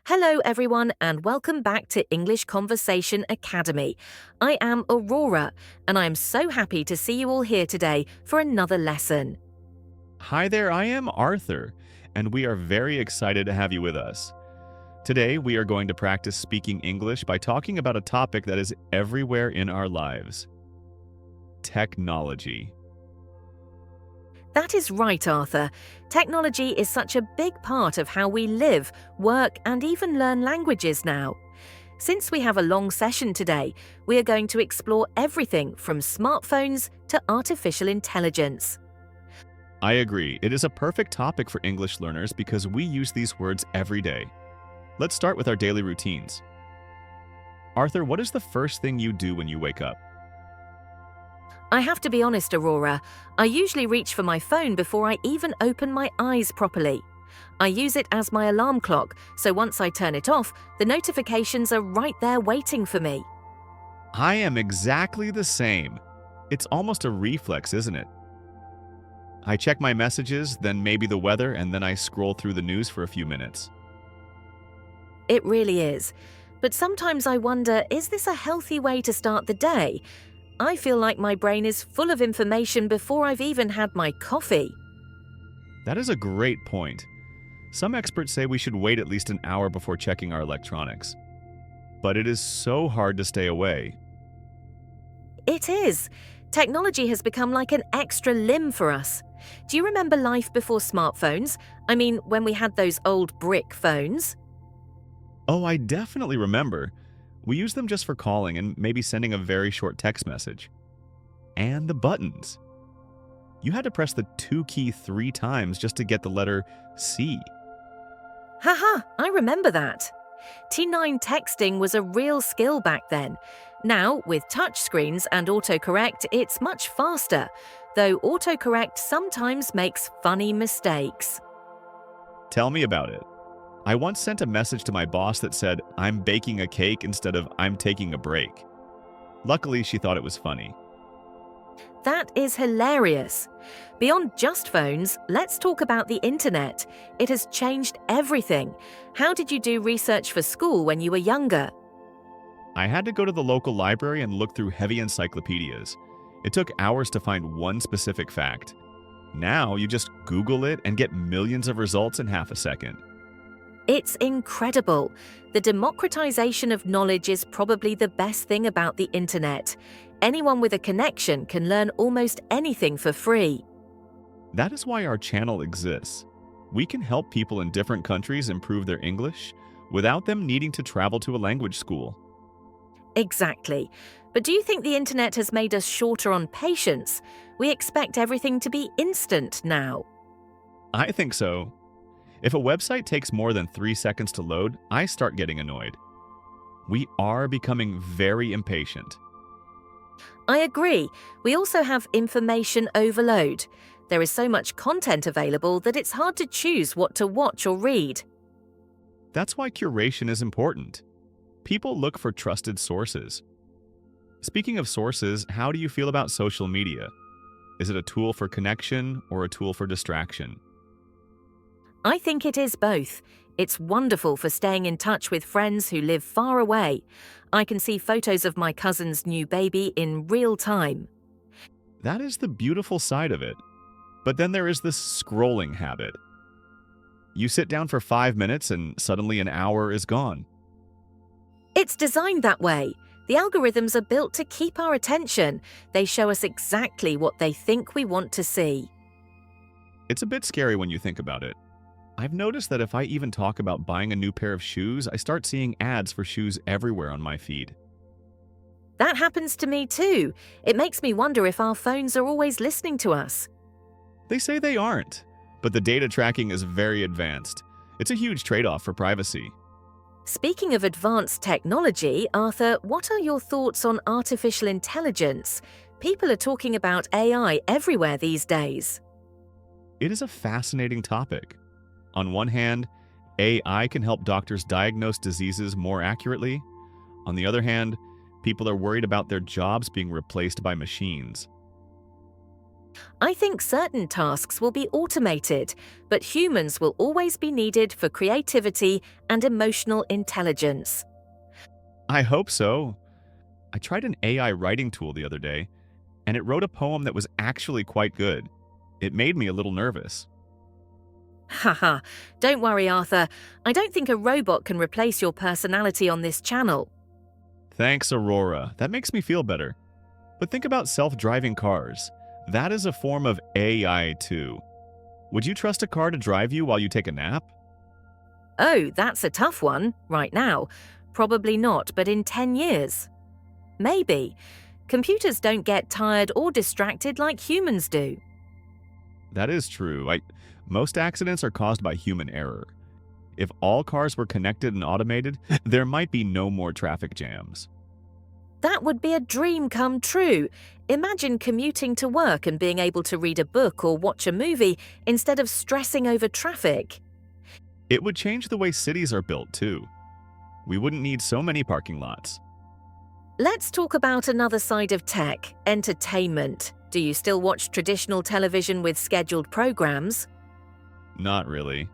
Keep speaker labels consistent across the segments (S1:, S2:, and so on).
S1: Hello, everyone, and welcome back to English Conversation Academy. I am Aurora, and I am so happy to see you all here today for another lesson.
S2: Hi there, I am Arthur, and we are very excited to have you with us. Today, we are going to practice speaking English by talking about a topic that is everywhere in our lives technology.
S1: That is right, Arthur. Technology is such a big part of how we live, work, and even learn languages now. Since we have a long session today, we are going to explore everything from smartphones to artificial intelligence.
S2: I agree, it is a perfect topic for English learners because we use these words every day. Let's start with our daily routines. Arthur, what is the first thing you do when you wake up?
S1: I have to be honest, Aurora. I usually reach for my phone before I even open my eyes properly. I use it as my alarm clock, so once I turn it off, the notifications are right there waiting for me.
S2: I am exactly the same. It's almost a reflex, isn't it? I check my messages, then maybe the weather, and then I scroll through the news for a few minutes.
S1: It really is. But sometimes I wonder, is this a healthy way to start the day? I feel like my brain is full of information before I've even had my coffee.
S2: That is a great point. Some experts say we should wait at least an hour before checking our electronics. But it is so hard to stay away.
S1: It is. Technology has become like an extra limb for us. Do you remember life before smartphones? I mean, when we had those old brick phones?
S2: Oh, I definitely remember. We used them just for calling and maybe sending a very short text message. And the buttons. You had to press the 2 key 3 times just to get the letter C.
S1: Haha, I remember that. T9 texting was a real skill back then. Now, with touchscreens and autocorrect, it's much faster, though autocorrect sometimes makes funny mistakes.
S2: Tell me about it. I once sent a message to my boss that said, "I'm baking a cake" instead of "I'm taking a break." Luckily, she thought it was funny.
S1: That is hilarious. Beyond just phones, let's talk about the internet. It has changed everything. How did you do research for school when you were younger?
S2: I had to go to the local library and look through heavy encyclopedias. It took hours to find one specific fact. Now, you just Google it and get millions of results in half a second.
S1: It's incredible. The democratization of knowledge is probably the best thing about the internet. Anyone with a connection can learn almost anything for free.
S2: That is why our channel exists. We can help people in different countries improve their English without them needing to travel to a language school.
S1: Exactly. But do you think the internet has made us shorter on patience? We expect everything to be instant now.
S2: I think so. If a website takes more than 3 seconds to load, I start getting annoyed. We are becoming very impatient.
S1: I agree. We also have information overload. There is so much content available that it's hard to choose what to watch or read.
S2: That's why curation is important. People look for trusted sources. Speaking of sources, how do you feel about social media? Is it a tool for connection or a tool for distraction?
S1: I think it is both. It's wonderful for staying in touch with friends who live far away. I can see photos of my cousin's new baby in real time.
S2: That is the beautiful side of it. But then there is this scrolling habit. You sit down for 5 minutes and suddenly an hour is gone.
S1: It's designed that way. The algorithms are built to keep our attention. They show us exactly what they think we want to see.
S2: It's a bit scary when you think about it. I've noticed that if I even talk about buying a new pair of shoes, I start seeing ads for shoes everywhere on my feed.
S1: That happens to me too. It makes me wonder if our phones are always listening to us.
S2: They say they aren't, but the data tracking is very advanced. It's a huge trade-off for privacy.
S1: Speaking of advanced technology, Arthur, what are your thoughts on artificial intelligence? People are talking about AI everywhere these days.
S2: It is a fascinating topic. On one hand, AI can help doctors diagnose diseases more accurately. On the other hand, people are worried about their jobs being replaced by machines.
S1: I think certain tasks will be automated, but humans will always be needed for creativity and emotional intelligence.
S2: I hope so. I tried an AI writing tool the other day, and it wrote a poem that was actually quite good. It made me a little nervous.
S1: Haha, don't worry, Arthur. I don't think a robot can replace your personality on this channel.
S2: Thanks, Aurora. That makes me feel better. But think about self-driving cars. That is a form of AI too. Would you trust a car to drive you while you take a nap?
S1: Oh, that's a tough one, right now. Probably not, but in 10 years. Maybe. Computers don't get tired or distracted like humans do.
S2: That is true. Most accidents are caused by human error. If all cars were connected and automated, there might be no more traffic jams.
S1: That would be a dream come true. Imagine commuting to work and being able to read a book or watch a movie instead of stressing over traffic.
S2: It would change the way cities are built too. We wouldn't need so many parking lots.
S1: Let's talk about another side of tech, entertainment. Do you still watch traditional television with scheduled programs?
S2: Not really.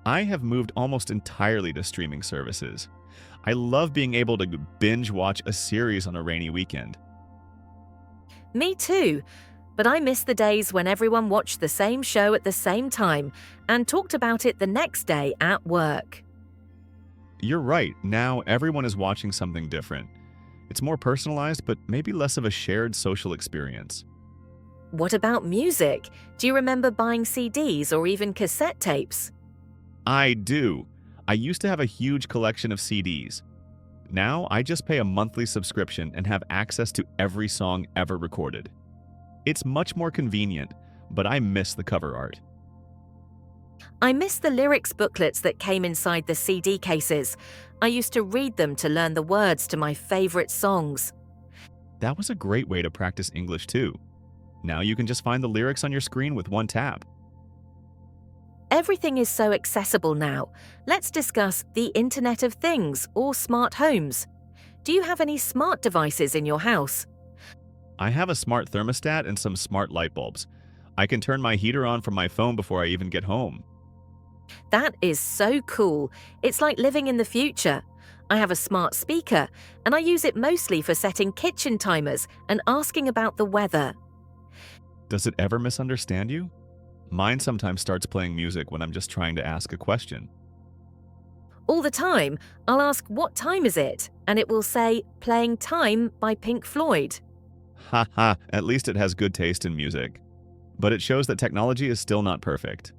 S2: I have moved almost entirely to streaming services. I love being able to binge watch a series on a rainy weekend.
S1: Me too. But I miss the days when everyone watched the same show at the same time and talked about it the next day at work.
S2: You're right, now everyone is watching something different. It's more personalized, but maybe less of a shared social experience.
S1: What about music? Do you remember buying CDs or even cassette tapes?
S2: I do. I used to have a huge collection of CDs. Now I just pay a monthly subscription and have access to every song ever recorded. It's much more convenient, but I miss the cover art.
S1: I miss the lyrics booklets that came inside the CD cases. I used to read them to learn the words to my favorite songs.
S2: That was a great way to practice English too. Now you can just find the lyrics on your screen with one tap.
S1: Everything is so accessible now. Let's discuss the Internet of Things or smart homes. Do you have any smart devices in your house?
S2: I have a smart thermostat and some smart light bulbs. I can turn my heater on from my phone before I even get home.
S1: That is so cool. It's like living in the future. I have a smart speaker, and I use it mostly for setting kitchen timers and asking about the weather.
S2: Does it ever misunderstand you? Mine sometimes starts playing music when I'm just trying to ask a question.
S1: All the time, I'll ask, "What time is it?" and it will say, "Playing Time" by Pink Floyd.
S2: Ha ha, at least it has good taste in music. But it shows that technology is still not perfect.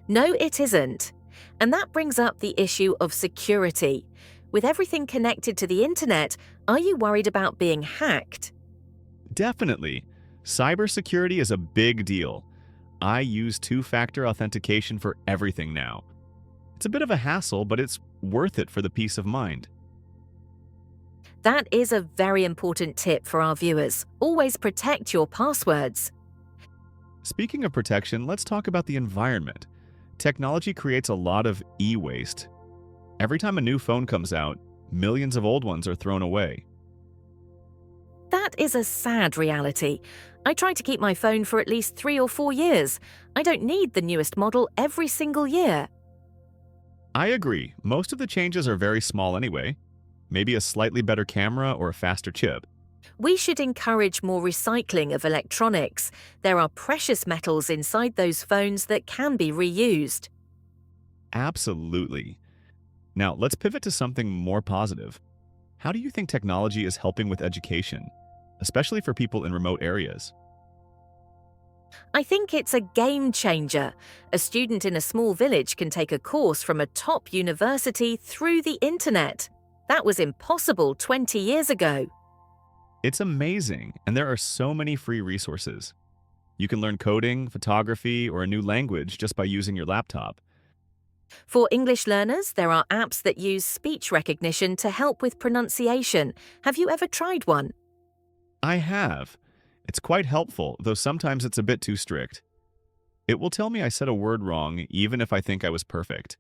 S1: No, it isn't. And that brings up the issue of security. With everything connected to the internet, are you worried about being hacked?
S2: Definitely. Cybersecurity is a big deal. I use two-factor authentication for everything now. It's a bit of a hassle, but it's worth it for the peace of mind.
S1: That is a very important tip for our viewers. Always protect your passwords.
S2: Speaking of protection, let's talk about the environment. Technology creates a lot of e-waste. Every time a new phone comes out, millions of old ones are thrown away.
S1: That is a sad reality. I try to keep my phone for at least 3 or 4 years. I don't need the newest model every single year.
S2: I agree. Most of the changes are very small anyway. Maybe a slightly better camera or a faster chip.
S1: We should encourage more recycling of electronics. There are precious metals inside those phones that can be reused.
S2: Absolutely. Now, let's pivot to something more positive. How do you think technology is helping with education, especially for people in remote areas?
S1: I think it's a game changer. A student in a small village can take a course from a top university through the internet. That was impossible 20 years ago.
S2: It's amazing, and there are so many free resources. You can learn coding, photography, or a new language just by using your laptop.
S1: For English learners, there are apps that use speech recognition to help with pronunciation. Have you ever tried one?
S2: I have. It's quite helpful, though sometimes it's a bit too strict. It will tell me I said a word wrong, even if I think I was perfect.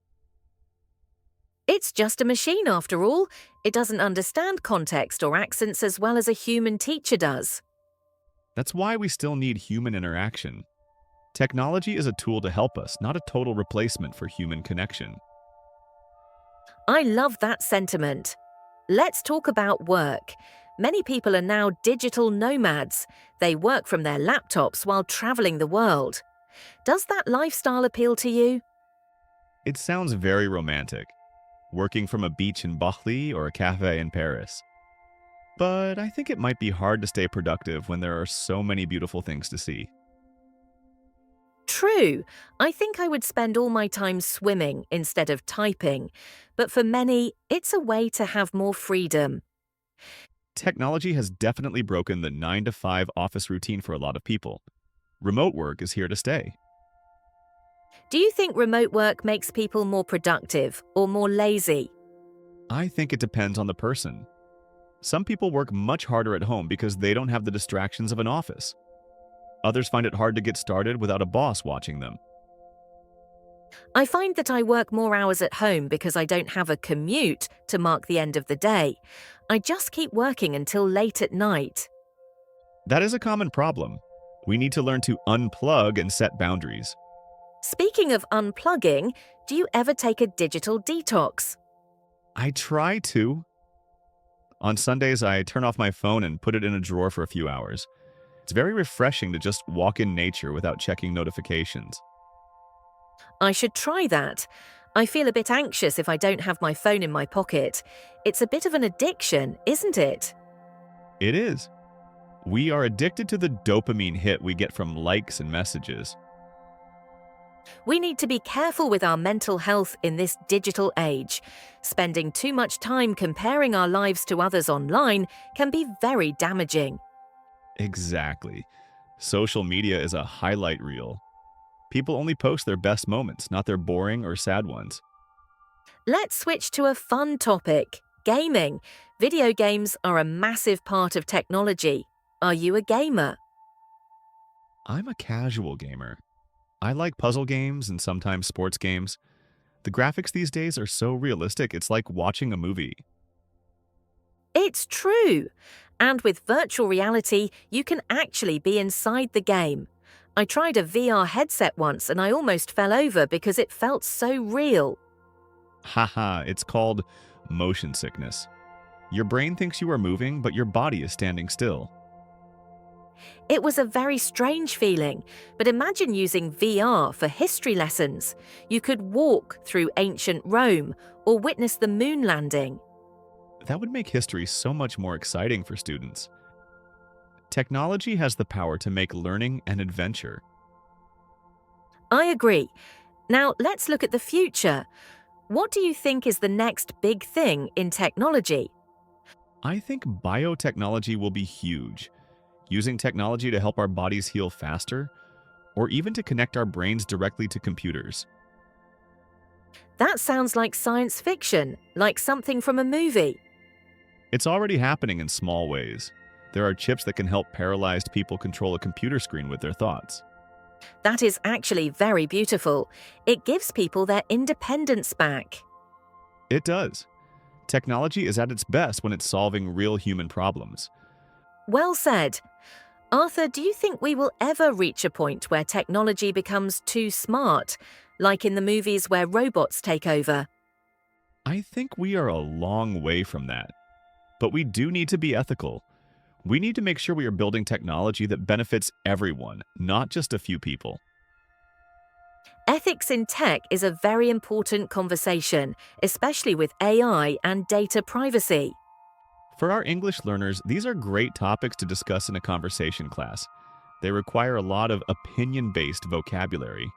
S1: It's just a machine after all. It doesn't understand context or accents as well as a human teacher does.
S2: That's why we still need human interaction. Technology is a tool to help us, not a total replacement for human connection.
S1: I love that sentiment. Let's talk about work. Many people are now digital nomads. They work from their laptops while traveling the world. Does that lifestyle appeal to you?
S2: It sounds very romantic, working from a beach in Bali or a cafe in Paris. But I think it might be hard to stay productive when there are so many beautiful things to see.
S1: True. I think I would spend all my time swimming instead of typing. But for many, it's a way to have more freedom.
S2: Technology has definitely broken the 9 to 5 office routine for a lot of people. Remote work is here to stay.
S1: Do you think remote work makes people more productive or more lazy?
S2: I think it depends on the person. Some people work much harder at home because they don't have the distractions of an office. Others find it hard to get started without a boss watching them.
S1: I find that I work more hours at home because I don't have a commute to mark the end of the day. I just keep working until late at night.
S2: That is a common problem. We need to learn to unplug and set boundaries.
S1: Speaking of unplugging, do you ever take a digital detox?
S2: I try to. On Sundays, I turn off my phone and put it in a drawer for a few hours. It's very refreshing to just walk in nature without checking notifications.
S1: I should try that. I feel a bit anxious if I don't have my phone in my pocket. It's a bit of an addiction, isn't it?
S2: It is. We are addicted to the dopamine hit we get from likes and messages.
S1: We need to be careful with our mental health in this digital age. Spending too much time comparing our lives to others online can be very damaging.
S2: Exactly. Social media is a highlight reel. People only post their best moments, not their boring or sad ones.
S1: Let's switch to a fun topic, gaming. Video games are a massive part of technology. Are you a gamer?
S2: I'm a casual gamer. I like puzzle games and sometimes sports games. The graphics these days are so realistic, it's like watching a movie.
S1: It's true. And with virtual reality, you can actually be inside the game. I tried a VR headset once and I almost fell over because it felt so real.
S2: Haha, it's called motion sickness. Your brain thinks you are moving, but your body is standing still.
S1: It was a very strange feeling, but imagine using VR for history lessons. You could walk through ancient Rome or witness the moon landing.
S2: That would make history so much more exciting for students. Technology has the power to make learning an adventure.
S1: I agree. Now let's look at the future. What do you think is the next big thing in technology?
S2: I think biotechnology will be huge. Using technology to help our bodies heal faster, or even to connect our brains directly to computers.
S1: That sounds like science fiction, like something from a movie.
S2: It's already happening in small ways. There are chips that can help paralyzed people control a computer screen with their thoughts.
S1: That is actually very beautiful. It gives people their independence back.
S2: It does. Technology is at its best when it's solving real human problems.
S1: Well said. Arthur, do you think we will ever reach a point where technology becomes too smart, like in the movies where robots take over?
S2: I think we are a long way from that. But we do need to be ethical. We need to make sure we are building technology that benefits everyone, not just a few people.
S1: Ethics in tech is a very important conversation, especially with AI and data privacy.
S2: For our English learners, these are great topics to discuss in a conversation class. They require a lot of opinion-based vocabulary.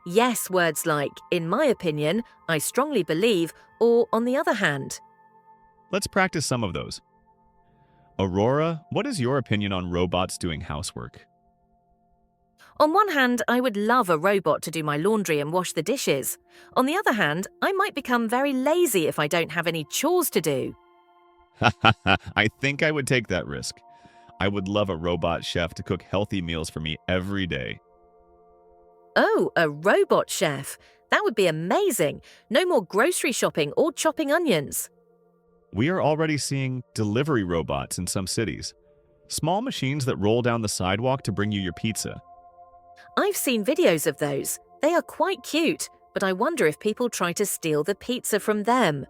S1: Yes, words like, in my opinion, I strongly believe, or on the other hand.
S2: Let's practice some of those. Aurora, what is your opinion on robots doing housework?
S1: On one hand, I would love a robot to do my laundry and wash the dishes. On the other hand, I might become very lazy if I don't have any chores to do.
S2: I think I would take that risk. I would love a robot chef to cook healthy meals for me every day.
S1: Oh, a robot chef. That would be amazing. No more grocery shopping or chopping onions.
S2: We are already seeing delivery robots in some cities. Small machines that roll down the sidewalk to bring you your pizza.
S1: I've seen videos of those. They are quite cute, but I wonder if people try to steal the pizza from them.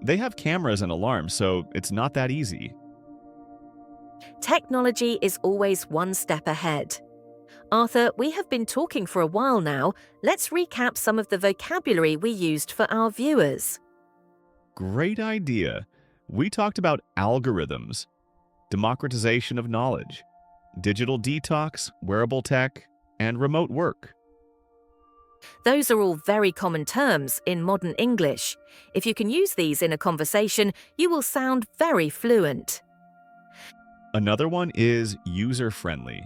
S2: They have cameras and alarms, so it's not that easy.
S1: Technology is always one step ahead. Arthur, we have been talking for a while now. Let's recap some of the vocabulary we used for our viewers.
S2: Great idea. We talked about algorithms, democratization of knowledge, digital detox, wearable tech, and remote work.
S1: Those are all very common terms in modern English. If you can use these in a conversation, you will sound very fluent.
S2: Another one is user-friendly.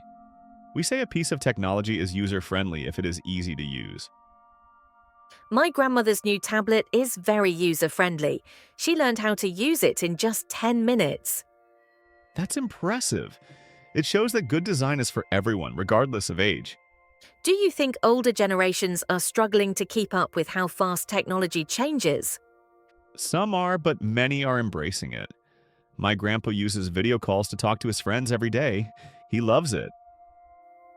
S2: We say a piece of technology is user-friendly if it is easy to use.
S1: My grandmother's new tablet is very user-friendly. She learned how to use it in just 10 minutes.
S2: That's impressive. It shows that good design is for everyone, regardless of age.
S1: Do you think older generations are struggling to keep up with how fast technology changes?
S2: Some are, but many are embracing it. My grandpa uses video calls to talk to his friends every day. He loves it.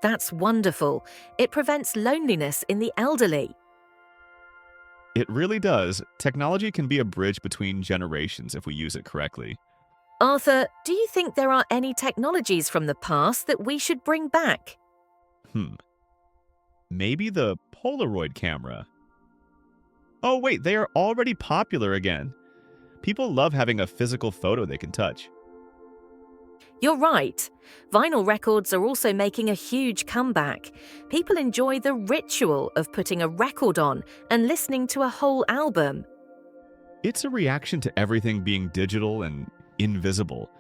S1: That's wonderful. It prevents loneliness in the elderly.
S2: It really does. Technology can be a bridge between generations if we use it correctly.
S1: Arthur, do you think there are any technologies from the past that we should bring back?
S2: Maybe the Polaroid camera. Oh wait, they are already popular again. People love having a physical photo they can touch.
S1: You're right. Vinyl records are also making a huge comeback. People enjoy the ritual of putting a record on and listening to a whole album.
S2: It's a reaction to everything being digital and invisible.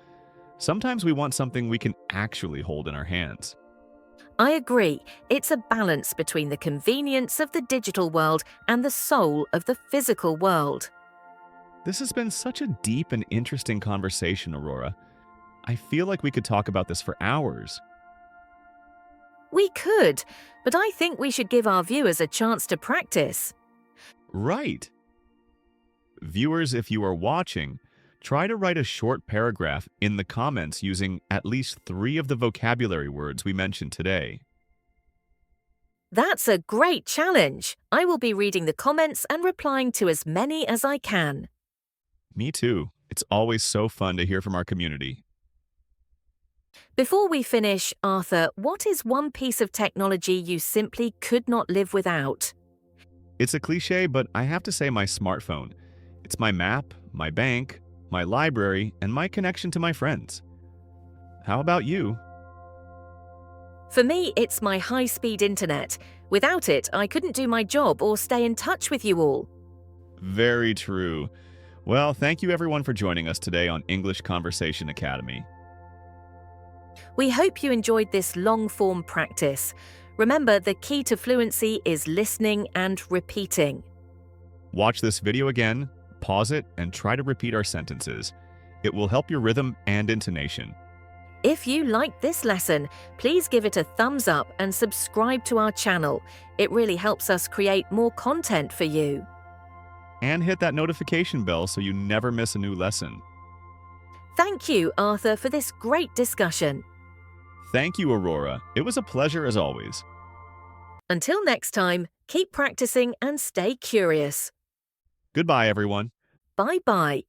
S2: Sometimes we want something we can actually hold in our hands.
S1: I agree. It's a balance between the convenience of the digital world and the soul of the physical world.
S2: This has been such a deep and interesting conversation, Aurora. I feel like we could talk about this for hours.
S1: We could, but I think we should give our viewers a chance to practice.
S2: Right. Viewers, if you are watching, try to write a short paragraph in the comments using at least 3 of the vocabulary words we mentioned today.
S1: That's a great challenge. I will be reading the comments and replying to as many as I can.
S2: Me too. It's always so fun to hear from our community.
S1: Before we finish, Arthur, what is one piece of technology you simply could not live without?
S2: It's a cliche, but I have to say my smartphone. It's my map, my bank, my library, and my connection to my friends. How about you?
S1: For me, it's my high-speed internet. Without it, I couldn't do my job or stay in touch with you all.
S2: Very true. Well, thank you everyone for joining us today on English Conversation Academy.
S1: We hope you enjoyed this long-form practice. Remember, the key to fluency is listening and repeating.
S2: Watch this video again, pause it, and try to repeat our sentences. It will help your rhythm and intonation.
S1: If you liked this lesson, please give it a thumbs up and subscribe to our channel. It really helps us create more content for you.
S2: And hit that notification bell so you never miss a new lesson.
S1: Thank you, Arthur, for this great discussion.
S2: Thank you, Aurora. It was a pleasure as always.
S1: Until next time, keep practicing and stay curious.
S2: Goodbye, everyone.
S1: Bye-bye.